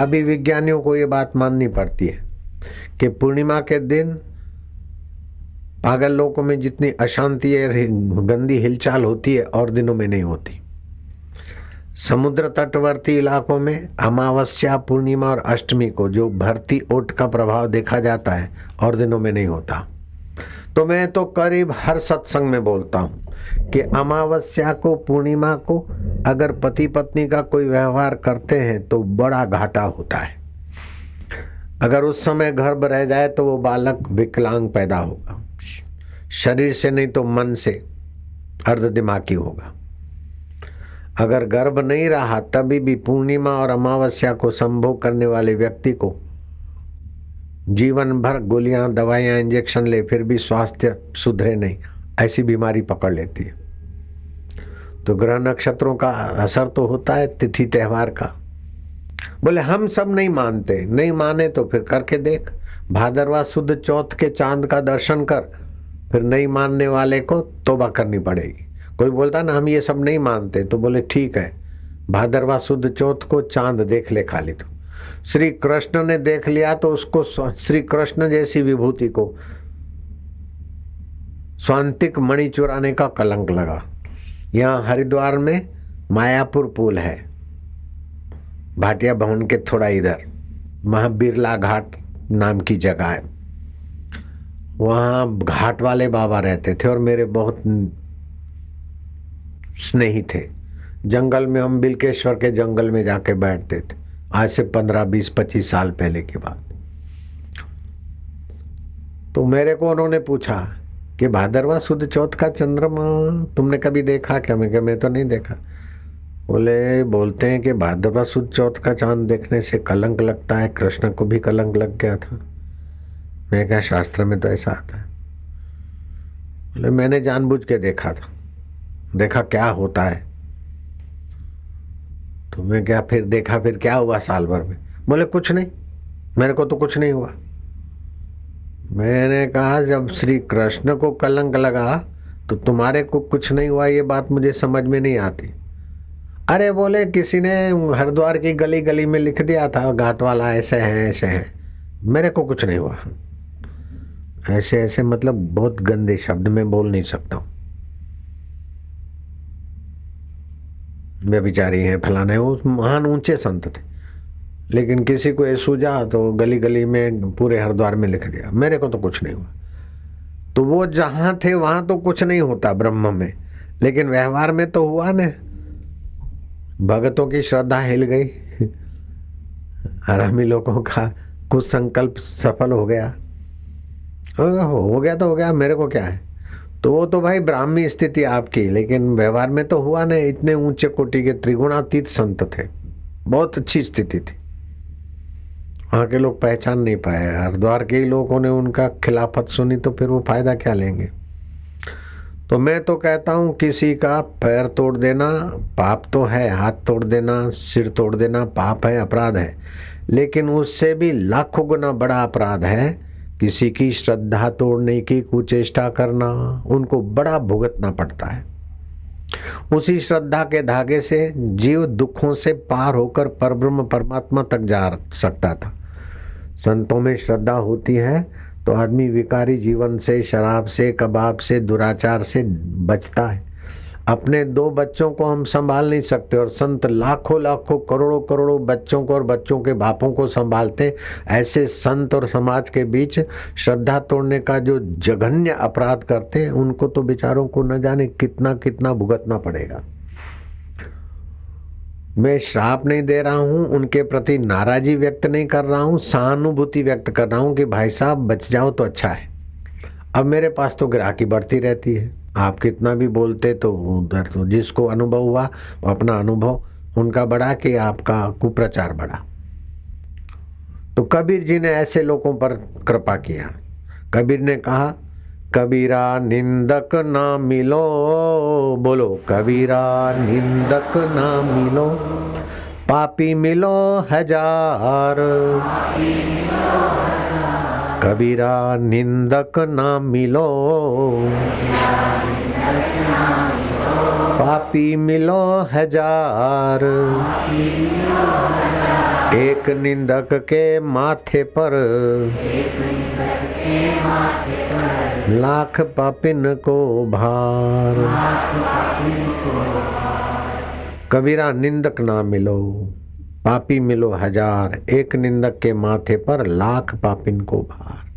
अभी विज्ञानियों को ये बात माननी पड़ती है कि पूर्णिमा के दिन पागल लोगों में जितनी अशांति है, गंदी हिलचाल होती है, और दिनों में नहीं होती। समुद्र तटवर्ती इलाकों में अमावस्या, पूर्णिमा और अष्टमी को जो भरती ओट का प्रभाव देखा जाता है, और दिनों में नहीं होता। तो मैं तो करीब हर सत्संग में बोलता हूँ कि अमावस्या को, पूर्णिमा को अगर पति पत्नी का कोई व्यवहार करते हैं तो बड़ा घाटा होता है। अगर उस समय गर्भ रह जाए तो वो बालक विकलांग पैदा होगा, शरीर से नहीं तो मन से, अर्ध दिमागी होगा। अगर गर्भ नहीं रहा तभी भी पूर्णिमा और अमावस्या को संभोग करने वाले व्यक्ति को जीवन भर गोलियां, दवाइयां, इंजेक्शन ले, फिर भी स्वास्थ्य सुधरे नहीं, ऐसी बीमारी पकड़ लेती है। तो ग्रह नक्षत्रों का असर तो होता है, तिथि त्योहार का। बोले हम सब नहीं मानते, नहीं माने तो फिर करके देख। भादरवा शुद्ध चौथ के चांद का दर्शन कर, फिर नहीं मानने वाले को तौबा करनी पड़ेगी। कोई बोलता ना हम ये सब नहीं मानते, तो बोले ठीक है, भादरवा शुद्ध चौथ को चांद देख ले खाली। तो श्री कृष्ण ने देख लिया तो उसको श्री कृष्ण जैसी विभूति को स्वांतिक मणि चुराने का कलंक लगा। यहाँ हरिद्वार में मायापुर पुल है, भाटिया भवन के थोड़ा इधर, वहाँ बिरला घाट नाम की जगह है। वहाँ घाट वाले बाबा रहते थे और मेरे बहुत स्नेही थे। जंगल में, हम बिलकेश्वर के जंगल में जाके बैठते थे, आज से 15, 20, 25 साल पहले की बात। तो मेरे को उन्होंने पूछा कि भादरवा शुद्ध चौथ का चंद्रमा तुमने कभी देखा क्या? मैं तो नहीं देखा। बोलते हैं कि भादरवा शुद्ध चौथ का चांद देखने से कलंक लगता है, कृष्ण को भी कलंक लग गया था। मैं क्या, शास्त्र में तो ऐसा आता है। बोले मैंने जानबूझ के देखा था, देखा क्या होता है। तो मैं क्या, फिर देखा, फिर क्या हुआ साल भर में? बोले कुछ नहीं, मेरे को तो कुछ नहीं हुआ। मैंने कहा जब श्री कृष्ण को कलंक लगा तो तुम्हारे को कुछ नहीं हुआ, ये बात मुझे समझ में नहीं आती। अरे बोले किसी ने हरिद्वार की गली गली में लिख दिया था, घाट वाला ऐसे हैं ऐसे हैं, मेरे को कुछ नहीं हुआ। ऐसे ऐसे मतलब बहुत गंदे शब्द में बोल नहीं सकता हूँ। व्यभिचारी हैं, फलाने, वो महान ऊंचे संत थे, लेकिन किसी को ये सूझा तो गली गली में पूरे हरिद्वार में लिख दिया, मेरे को तो कुछ नहीं हुआ। तो वो जहां थे वहां तो कुछ नहीं होता ब्रह्म में, लेकिन व्यवहार में तो हुआ न। भगतों की श्रद्धा हिल गई, हरामी लोगों का कुछ संकल्प सफल हो गया। हो गया तो हो गया, मेरे को क्या है। तो वो तो भाई ब्राह्मी स्थिति आपकी, लेकिन व्यवहार में तो हुआ नहीं। इतने ऊंचे कोटि के त्रिगुणातीत संत थे, बहुत अच्छी स्थिति थी, वहां के लोग पहचान नहीं पाए। हरिद्वार के ही लोगों ने उनका खिलाफत सुनी तो फिर वो फायदा क्या लेंगे। तो मैं तो कहता हूँ किसी का पैर तोड़ देना पाप तो है, हाथ तोड़ देना, सिर तोड़ देना पाप है, अपराध है, लेकिन उससे भी लाखों गुना बड़ा अपराध है किसी की श्रद्धा तोड़ने की कुचेष्टा करना। उनको बड़ा भुगतना पड़ता है। उसी श्रद्धा के धागे से जीव दुखों से पार होकर परब्रह्म परमात्मा तक जा सकता था। संतों में श्रद्धा होती है तो आदमी विकारी जीवन से, शराब से, कबाब से, दुराचार से बचता है। अपने 2 बच्चों को हम संभाल नहीं सकते और संत लाखों लाखों करोड़ों करोड़ों बच्चों को और बच्चों के बापों को संभालते। ऐसे संत और समाज के बीच श्रद्धा तोड़ने का जो जघन्य अपराध करते हैं, उनको तो बेचारों को न जाने कितना कितना भुगतना पड़ेगा। मैं श्राप नहीं दे रहा हूं, उनके प्रति नाराजी व्यक्त नहीं कर रहा हूं, सहानुभूति व्यक्त कर रहा हूं कि भाई साहब बच जाओ तो अच्छा है। अब मेरे पास तो ग्राहकी बढ़ती रहती है, आप कितना भी बोलते तो उधर तो जिसको अनुभव हुआ वो अपना अनुभव उनका बढ़ा कि आपका कुप्रचार बढ़ा। तो कबीर जी ने ऐसे लोगों पर कृपा किया। कबीर ने कहा कबीरा निंदक ना मिलो, बोलो कबीरा निंदक ना मिलो, पापी मिलो हजार। कबीरा निंदक ना मिलो, पापी मिलो हजार। एक निंदक के माथे पर लाख पापिन को भार। कबीरा निंदक ना मिलो, पापी मिलो हजार, एक निंदक के माथे पर लाख पापिन को भार।